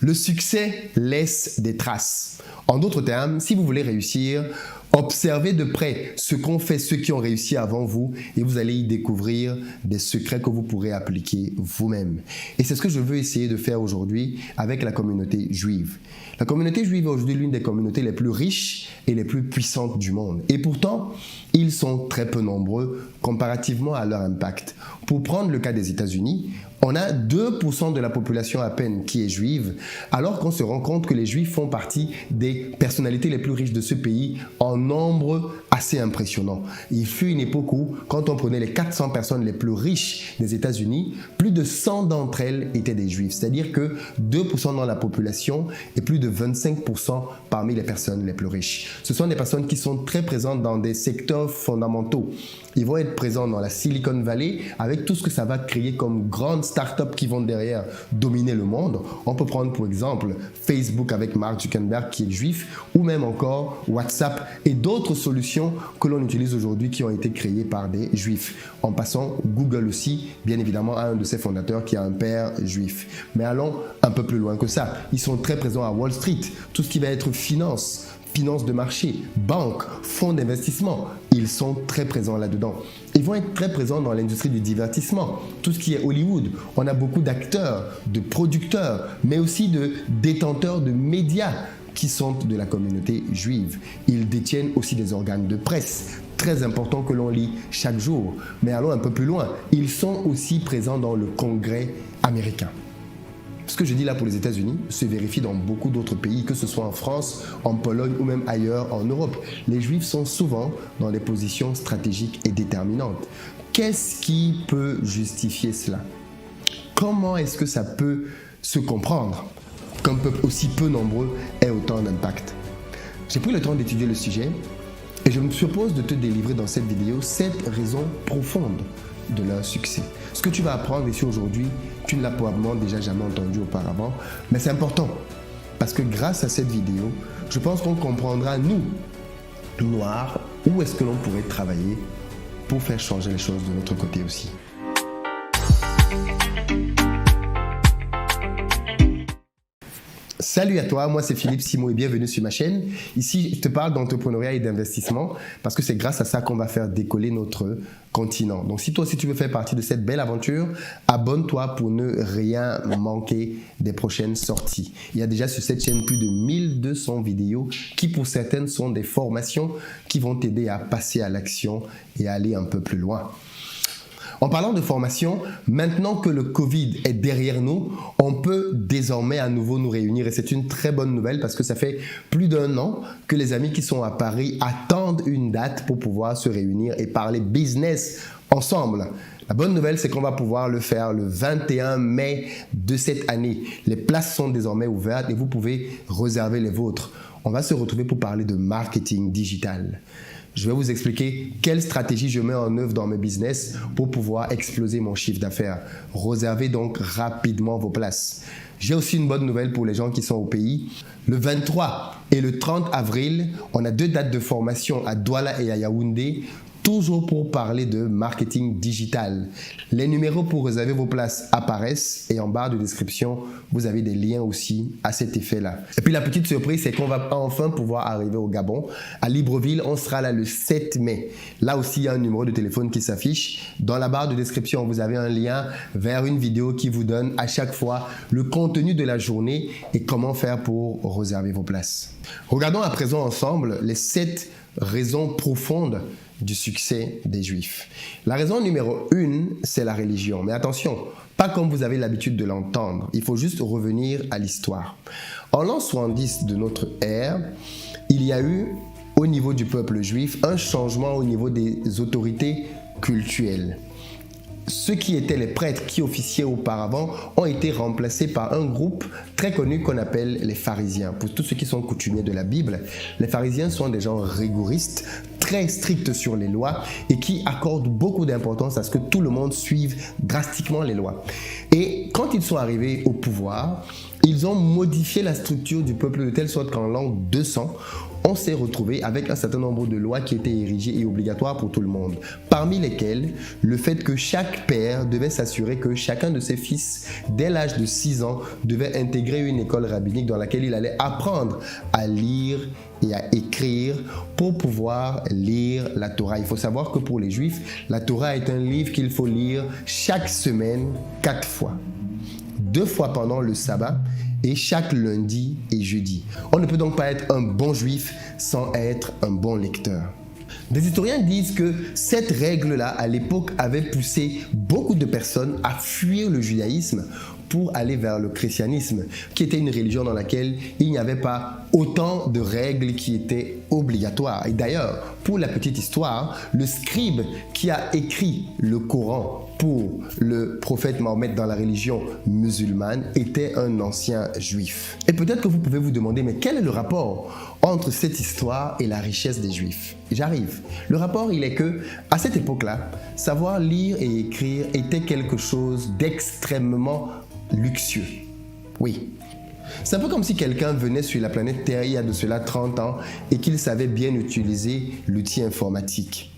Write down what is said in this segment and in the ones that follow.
Le succès laisse des traces. En d'autres termes, si vous voulez réussir, observez de près ce qu'ont fait ceux qui ont réussi avant vous et vous allez y découvrir des secrets que vous pourrez appliquer vous-même. Et c'est ce que je veux essayer de faire aujourd'hui avec la communauté juive. La communauté juive est aujourd'hui l'une des communautés les plus riches et les plus puissantes du monde. Et pourtant, ils sont très peu nombreux comparativement à leur impact. Pour prendre le cas des États-Unis, on a 2% de la population à peine qui est juive, alors qu'on se rend compte que les juifs font partie des personnalités les plus riches de ce pays en nombre assez impressionnant. Il fut une époque où, quand on prenait les 400 personnes les plus riches des États-Unis, plus de 100 d'entre elles étaient des juifs. C'est-à-dire que 2% dans la population et plus de 25% parmi les personnes les plus riches. Ce sont des personnes qui sont très présentes dans des secteurs fondamentaux. Ils vont être présents dans la Silicon Valley avec tout ce que ça va créer comme grandes startups qui vont derrière dominer le monde. On peut prendre pour exemple Facebook avec Mark Zuckerberg qui est juif, ou même encore WhatsApp et d'autres solutions que l'on utilise aujourd'hui qui ont été créées par des juifs. En passant, Google aussi, bien évidemment, a un de ses fondateurs qui a un père juif. Mais allons un peu plus loin que ça. Ils sont très présents à Wall Street, tout ce qui va être finance de marché, banques, fonds d'investissement, ils sont très présents là-dedans. Ils vont être très présents dans l'industrie du divertissement, tout ce qui est Hollywood. On a beaucoup d'acteurs, de producteurs, mais aussi de détenteurs de médias qui sont de la communauté juive. Ils détiennent aussi des organes de presse, très importants que l'on lit chaque jour. Mais allons un peu plus loin, ils sont aussi présents dans le Congrès américain. Ce que je dis là pour les États-Unis se vérifie dans beaucoup d'autres pays, que ce soit en France, en Pologne ou même ailleurs en Europe. Les Juifs sont souvent dans des positions stratégiques et déterminantes. Qu'est-ce qui peut justifier cela? Comment est-ce que ça peut se comprendre qu'un peuple aussi peu nombreux ait autant d'impact? J'ai pris le temps d'étudier le sujet et je me propose de te délivrer dans cette vidéo 7 raisons profondes de leur succès. Ce que tu vas apprendre ici aujourd'hui, tu ne l'as probablement déjà jamais entendu auparavant, mais c'est important parce que grâce à cette vidéo, je pense qu'on comprendra, nous, noirs, où est-ce que l'on pourrait travailler pour faire changer les choses de notre côté aussi. Salut à toi, moi c'est Philippe Simon et bienvenue sur ma chaîne. Ici, je te parle d'entrepreneuriat et d'investissement parce que c'est grâce à ça qu'on va faire décoller notre continent. Donc si toi aussi tu veux faire partie de cette belle aventure, abonne-toi pour ne rien manquer des prochaines sorties. Il y a déjà sur cette chaîne plus de 1200 vidéos qui pour certaines sont des formations qui vont t'aider à passer à l'action et à aller un peu plus loin. En parlant de formation, maintenant que le Covid est derrière nous, on peut désormais à nouveau nous réunir et c'est une très bonne nouvelle parce que ça fait plus d'1 an que les amis qui sont à Paris attendent une date pour pouvoir se réunir et parler business ensemble. La bonne nouvelle, c'est qu'on va pouvoir le faire le 21 mai de cette année. Les places sont désormais ouvertes et vous pouvez réserver les vôtres. On va se retrouver pour parler de marketing digital. Je vais vous expliquer quelle stratégie je mets en œuvre dans mes business pour pouvoir exploser mon chiffre d'affaires. Réservez donc rapidement vos places. J'ai aussi une bonne nouvelle pour les gens qui sont au pays. Le 23 et le 30 avril, on a 2 dates de formation à Douala et à Yaoundé, toujours pour parler de marketing digital. Les numéros pour réserver vos places apparaissent et en barre de description, vous avez des liens aussi à cet effet-là. Et puis la petite surprise, c'est qu'on va enfin pouvoir arriver au Gabon. À Libreville, on sera là le 7 mai. Là aussi, il y a un numéro de téléphone qui s'affiche. Dans la barre de description, vous avez un lien vers une vidéo qui vous donne à chaque fois le contenu de la journée et comment faire pour réserver vos places. Regardons à présent ensemble les 7 raisons profondes du succès des Juifs. La raison numéro 1, c'est la religion. Mais attention, pas comme vous avez l'habitude de l'entendre. Il faut juste revenir à l'histoire. En l'an 70 de notre ère, il y a eu au niveau du peuple juif un changement au niveau des autorités cultuelles. Ceux qui étaient les prêtres qui officiaient auparavant ont été remplacés par un groupe très connu qu'on appelle les pharisiens. Pour tous ceux qui sont coutumiers de la Bible, les pharisiens sont des gens rigoristes, très stricts sur les lois et qui accordent beaucoup d'importance à ce que tout le monde suive drastiquement les lois. Et quand ils sont arrivés au pouvoir, Ils ont modifié la structure du peuple de telle sorte qu'en l'an 200, on s'est retrouvé avec un certain nombre de lois qui étaient érigées et obligatoires pour tout le monde. Parmi lesquelles, le fait que chaque père devait s'assurer que chacun de ses fils, dès l'âge de 6 ans, devait intégrer une école rabbinique dans laquelle il allait apprendre à lire et à écrire pour pouvoir lire la Torah. Il faut savoir que pour les Juifs, la Torah est un livre qu'il faut lire chaque semaine 4 fois. 2 fois pendant le sabbat et chaque lundi et jeudi. On ne peut donc pas être un bon juif sans être un bon lecteur. Des historiens disent que cette règle-là, à l'époque, avait poussé beaucoup de personnes à fuir le judaïsme pour aller vers le christianisme, qui était une religion dans laquelle il n'y avait pas autant de règles qui étaient obligatoires. Et d'ailleurs, pour la petite histoire, le scribe qui a écrit le Coran pour le prophète Mahomet dans la religion musulmane était un ancien juif. Et peut-être que vous pouvez vous demander, mais quel est le rapport entre cette histoire et la richesse des juifs? J'arrive. Le rapport, il est que, à cette époque-là, savoir lire et écrire était quelque chose d'extrêmement luxueux. Oui. C'est un peu comme si quelqu'un venait sur la planète Terre il y a de cela 30 ans et qu'il savait bien utiliser l'outil informatique.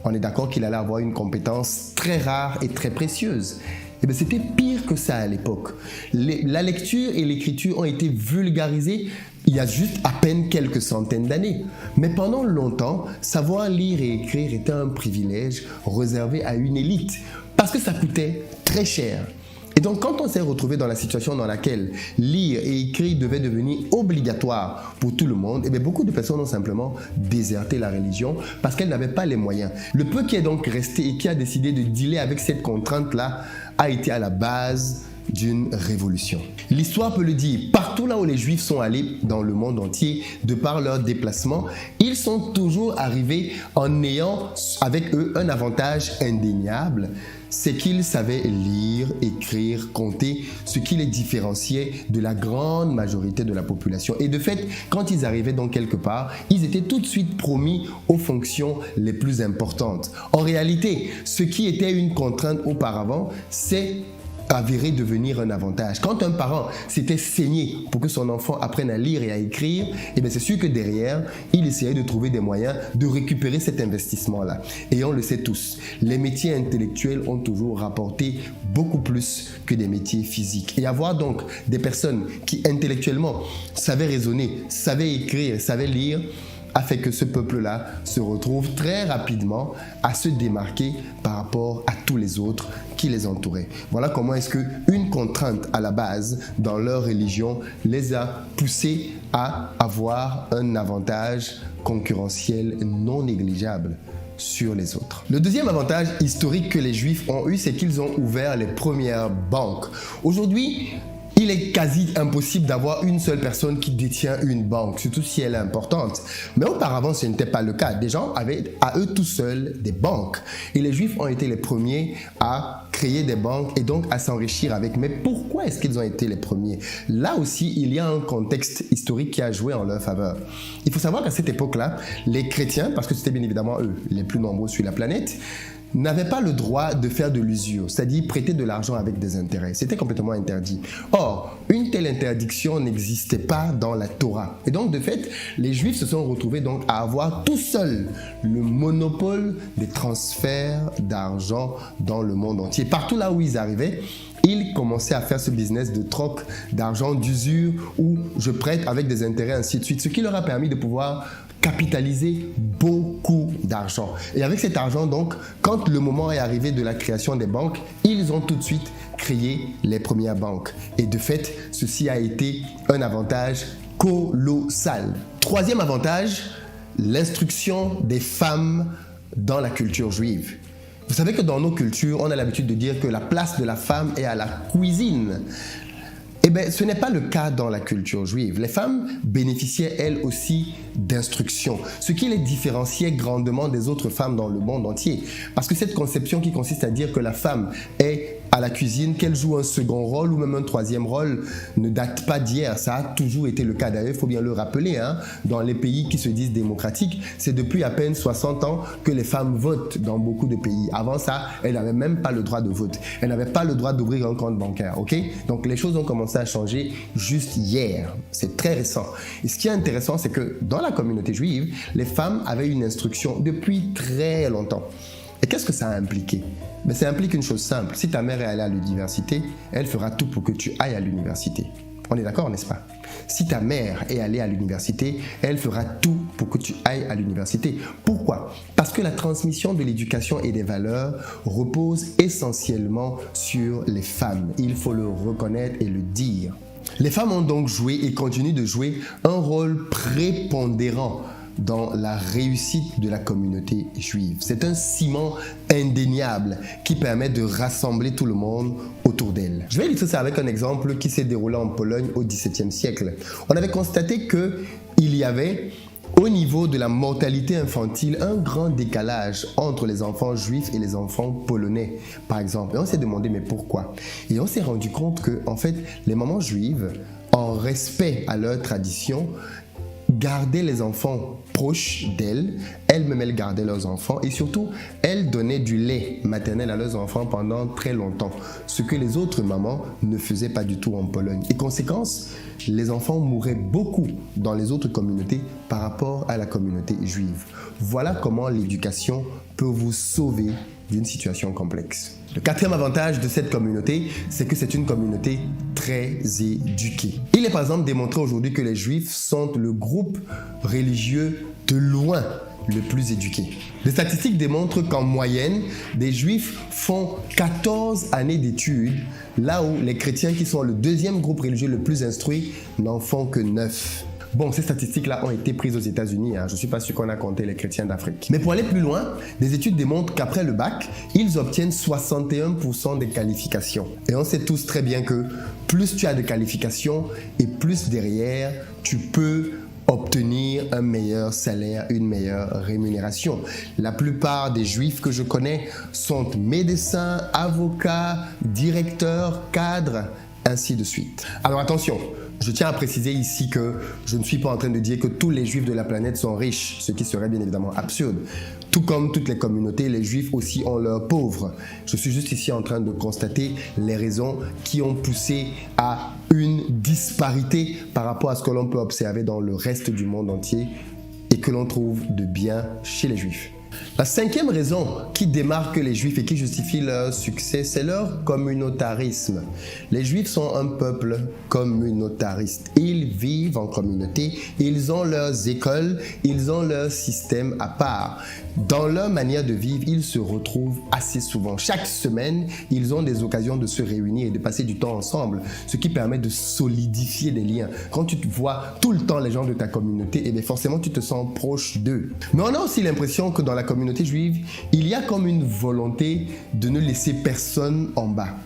On est d'accord qu'il allait avoir une compétence très rare et très précieuse. Eh bien, c'était pire que ça à l'époque. La lecture et l'écriture ont été vulgarisées il y a juste à peine quelques centaines d'années. Mais pendant longtemps, savoir lire et écrire était un privilège réservé à une élite parce que ça coûtait très cher. Et donc, quand on s'est retrouvé dans la situation dans laquelle lire et écrire devait devenir obligatoire pour tout le monde, eh bien, beaucoup de personnes ont simplement déserté la religion parce qu'elles n'avaient pas les moyens. Le peu qui est donc resté et qui a décidé de dealer avec cette contrainte-là a été à la base d'une révolution. L'histoire peut le dire, partout là où les Juifs sont allés dans le monde entier, de par leur déplacement, ils sont toujours arrivés en ayant avec eux un avantage indéniable, c'est qu'ils savaient lire, écrire, compter, ce qui les différenciait de la grande majorité de la population. Et de fait, quand ils arrivaient dans quelque part, ils étaient tout de suite promis aux fonctions les plus importantes. En réalité, ce qui était une contrainte auparavant, c'est avéré devenir un avantage. Quand un parent s'était saigné pour que son enfant apprenne à lire et à écrire, eh bien c'est sûr que derrière, il essayait de trouver des moyens de récupérer cet investissement-là. Et on le sait tous, les métiers intellectuels ont toujours rapporté beaucoup plus que des métiers physiques. Et avoir donc des personnes qui intellectuellement savaient raisonner, savaient écrire, savaient lire, a fait que ce peuple-là se retrouve très rapidement à se démarquer par rapport à tous les autres qui les entouraient. Voilà comment est-ce qu'une contrainte à la base dans leur religion les a poussés à avoir un avantage concurrentiel non négligeable sur les autres. Le deuxième avantage historique que les Juifs ont eu, c'est qu'ils ont ouvert les premières banques. Aujourd'hui, il est quasi impossible d'avoir une seule personne qui détient une banque, surtout si elle est importante. Mais auparavant, ce n'était pas le cas. Des gens avaient à eux tout seuls des banques. Et les Juifs ont été les premiers à créer des banques et donc à s'enrichir avec. Mais pourquoi est-ce qu'ils ont été les premiers? Là aussi, il y a un contexte historique qui a joué en leur faveur. Il faut savoir qu'à cette époque-là, les chrétiens, parce que c'était bien évidemment eux les plus nombreux sur la planète, n'avaient pas le droit de faire de l'usure, c'est-à-dire prêter de l'argent avec des intérêts. C'était complètement interdit. Or, une telle interdiction n'existait pas dans la Torah. Et donc, de fait, les Juifs se sont retrouvés donc à avoir tout seuls le monopole des transferts d'argent dans le monde entier. Partout là où ils arrivaient, ils commençaient à faire ce business de troc d'argent, d'usure, où je prête avec des intérêts, ainsi de suite, ce qui leur a permis de pouvoir capitaliser beaucoup d'argent. Et avec cet argent, donc, quand le moment est arrivé de la création des banques, ils ont tout de suite créé les premières banques. Et de fait, ceci a été un avantage colossal. Troisième avantage, l'instruction des femmes dans la culture juive. Vous savez que dans nos cultures, on a l'habitude de dire que la place de la femme est à la cuisine. Eh bien, ce n'est pas le cas dans la culture juive. Les femmes bénéficiaient elles aussi d'instruction, ce qui les différenciait grandement des autres femmes dans le monde entier. Parce que cette conception qui consiste à dire que la femme est à la cuisine, qu'elle joue un second rôle ou même un troisième rôle ne date pas d'hier. Ça a toujours été le cas. D'ailleurs, il faut bien le rappeler, hein, dans les pays qui se disent démocratiques, c'est depuis à peine 60 ans que les femmes votent dans beaucoup de pays. Avant ça, elles n'avaient même pas le droit de vote. Elles n'avaient pas le droit d'ouvrir un compte bancaire. Ok? Donc les choses ont commencé à changer juste hier. C'est très récent. Et ce qui est intéressant, c'est que dans la communauté juive, les femmes avaient une instruction depuis très longtemps. Et qu'est-ce que ça a impliqué? Ben, ça implique une chose simple. Si ta mère est allée à l'université, elle fera tout pour que tu ailles à l'université. On est d'accord, n'est-ce pas? Si ta mère est allée à l'université, elle fera tout pour que tu ailles à l'université. Pourquoi? Parce que la transmission de l'éducation et des valeurs repose essentiellement sur les femmes. Il faut le reconnaître et le dire. Les femmes ont donc joué et continuent de jouer un rôle prépondérant dans la réussite de la communauté juive. C'est un ciment indéniable qui permet de rassembler tout le monde autour d'elle. Je vais illustrer ça avec un exemple qui s'est déroulé en Pologne au XVIIe siècle. On avait constaté qu'il y avait au niveau de la mortalité infantile un grand décalage entre les enfants juifs et les enfants polonais, par exemple. Et on s'est demandé mais pourquoi? Et on s'est rendu compte que en fait, les mamans juives, en respect à leur tradition, gardaient les enfants proches d'elles, elles-mêmes elles gardaient leurs enfants et surtout elles donnaient du lait maternel à leurs enfants pendant très longtemps, ce que les autres mamans ne faisaient pas du tout en Pologne. Et conséquence, les enfants mouraient beaucoup dans les autres communautés par rapport à la communauté juive. Voilà comment l'éducation peut vous sauver d'une situation complexe. Le quatrième avantage de cette communauté, c'est que c'est une communauté très éduquée. Il est par exemple démontré aujourd'hui que les Juifs sont le groupe religieux de loin le plus éduqué. Les statistiques démontrent qu'en moyenne, des Juifs font 14 années d'études, là où les chrétiens, qui sont le deuxième groupe religieux le plus instruit, n'en font que 9. Bon, ces statistiques-là ont été prises aux États-Unis. Je ne suis pas sûr qu'on a compté les chrétiens d'Afrique. Mais pour aller plus loin, des études démontrent qu'après le bac, ils obtiennent 61% des qualifications. Et on sait tous très bien que plus tu as de qualifications et plus derrière, tu peux obtenir un meilleur salaire, une meilleure rémunération. La plupart des Juifs que je connais sont médecins, avocats, directeurs, cadres, ainsi de suite. Alors attention, je tiens à préciser ici que je ne suis pas en train de dire que tous les Juifs de la planète sont riches, ce qui serait bien évidemment absurde. Tout comme toutes les communautés, les Juifs aussi ont leurs pauvres. Je suis juste ici en train de constater les raisons qui ont poussé à une disparité par rapport à ce que l'on peut observer dans le reste du monde entier et que l'on trouve de bien chez les Juifs. La cinquième raison qui démarque les Juifs et qui justifie leur succès, c'est leur communautarisme. Les Juifs sont un peuple communautariste. Ils vivent en communauté, ils ont leurs écoles, ils ont leur système à part. Dans leur manière de vivre, ils se retrouvent assez souvent. Chaque semaine, ils ont des occasions de se réunir et de passer du temps ensemble, ce qui permet de solidifier des liens. Quand tu vois tout le temps les gens de ta communauté, eh bien forcément tu te sens proche d'eux. Mais on a aussi l'impression que dans la communauté juive, il y a comme une volonté de ne laisser personne en bas.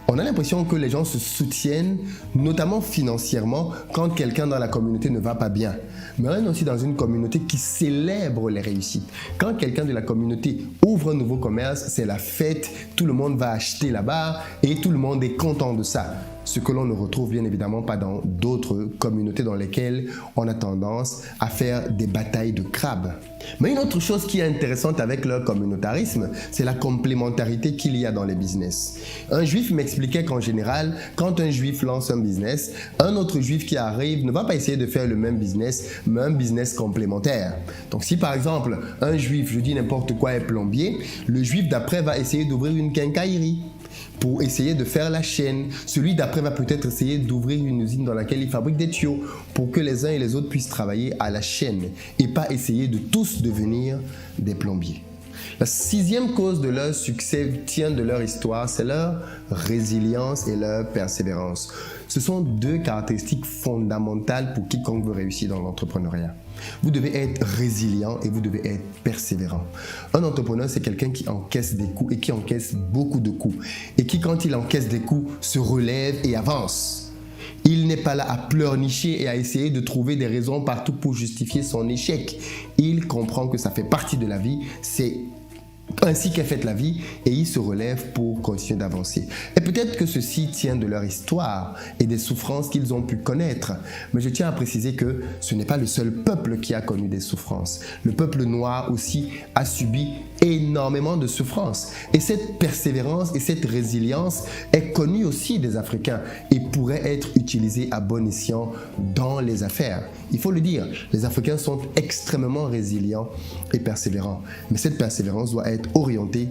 On a l'impression que les gens se soutiennent, notamment financièrement, quand quelqu'un dans la communauté ne va pas bien. Mais on est aussi dans une communauté qui célèbre les réussites. Quand quelqu'un de la communauté ouvre un nouveau commerce, c'est la fête, tout le monde va acheter là-bas et tout le monde est content de ça. Ce que l'on ne retrouve bien évidemment pas dans d'autres communautés dans lesquelles on a tendance à faire des batailles de crabes. Mais une autre chose qui est intéressante avec leur communautarisme, c'est la complémentarité qu'il y a dans les business. Un juif m'expliquait qu'en général, quand un juif lance un business, un autre juif qui arrive ne va pas essayer de faire le même business, mais un business complémentaire. Donc si par exemple, un juif, je dis n'importe quoi, est plombier, le juif d'après va essayer d'ouvrir une quincaillerie pour essayer de faire la chaîne. Celui d'après va peut-être essayer d'ouvrir une usine dans laquelle il fabrique des tuyaux pour que les uns et les autres puissent travailler à la chaîne et pas essayer de tous devenir des plombiers. La sixième cause de leur succès tient de leur histoire, c'est leur résilience et leur persévérance. Ce sont deux caractéristiques fondamentales pour quiconque veut réussir dans l'entrepreneuriat. Vous devez être résilient et vous devez être persévérant. Un entrepreneur, c'est quelqu'un qui encaisse des coups et qui encaisse beaucoup de coups. Et qui, quand il encaisse des coups, se relève et avance. Il n'est pas là à pleurnicher et à essayer de trouver des raisons partout pour justifier son échec. Il comprend que ça fait partie de la vie. C'est ainsi qu'est faite la vie, et ils se relèvent pour continuer d'avancer. Et peut-être que ceci tient de leur histoire et des souffrances qu'ils ont pu connaître. Mais je tiens à préciser que ce n'est pas le seul peuple qui a connu des souffrances. Le peuple noir aussi a subi énormément de souffrances. Et cette persévérance et cette résilience est connue aussi des Africains et pourrait être utilisée à bon escient dans les affaires. Il faut le dire, les Africains sont extrêmement résilients et persévérants. Mais cette persévérance doit être orientée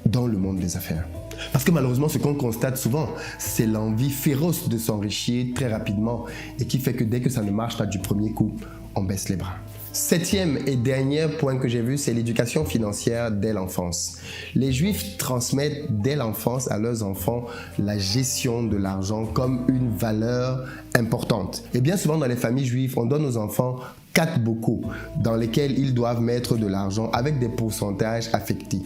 dans le monde des affaires. Parce que malheureusement, ce qu'on constate souvent, c'est l'envie féroce de s'enrichir très rapidement et qui fait que dès que ça ne marche pas du premier coup, on baisse les bras. Septième et dernier point que j'ai vu, c'est l'éducation financière dès l'enfance. Les Juifs transmettent dès l'enfance à leurs enfants la gestion de l'argent comme une valeur importante. Et bien souvent dans les familles juives, on donne aux enfants 4 bocaux dans lesquels ils doivent mettre de l'argent avec des pourcentages affectés.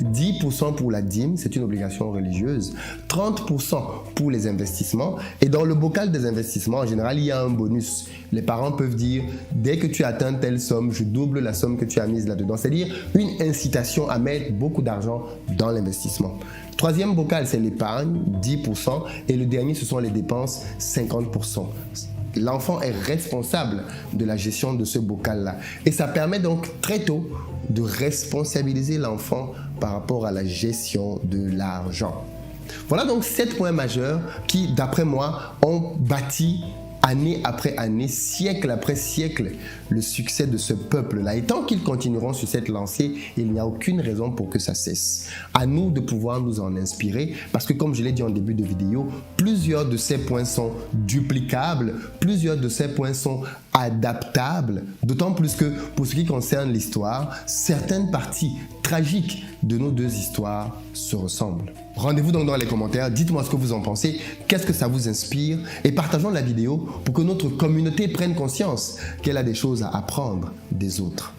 10% pour la dîme, c'est une obligation religieuse, 30% pour les investissements, et dans le bocal des investissements, en général, il y a un bonus. Les parents peuvent dire, dès que tu atteins telle somme, je double la somme que tu as mise là-dedans. C'est-à-dire une incitation à mettre beaucoup d'argent dans l'investissement. Troisième bocal, c'est l'épargne, 10%, et le dernier, ce sont les dépenses, 50%. L'enfant est responsable de la gestion de ce bocal-là. Et ça permet donc très tôt de responsabiliser l'enfant par rapport à la gestion de l'argent. Voilà donc 7 points majeurs qui, d'après moi, ont bâti année après année, siècle après siècle, le succès de ce peuple-là. Et tant qu'ils continueront sur cette lancée, il n'y a aucune raison pour que ça cesse. À nous de pouvoir nous en inspirer, parce que comme je l'ai dit en début de vidéo, plusieurs de ces points sont duplicables, plusieurs de ces points sont adaptables, d'autant plus que pour ce qui concerne l'histoire, certaines parties tragiques de nos deux histoires se ressemblent. Rendez-vous donc dans les commentaires, dites-moi ce que vous en pensez, qu'est-ce que ça vous inspire, et partageons la vidéo pour que notre communauté prenne conscience qu'elle a des choses à apprendre des autres.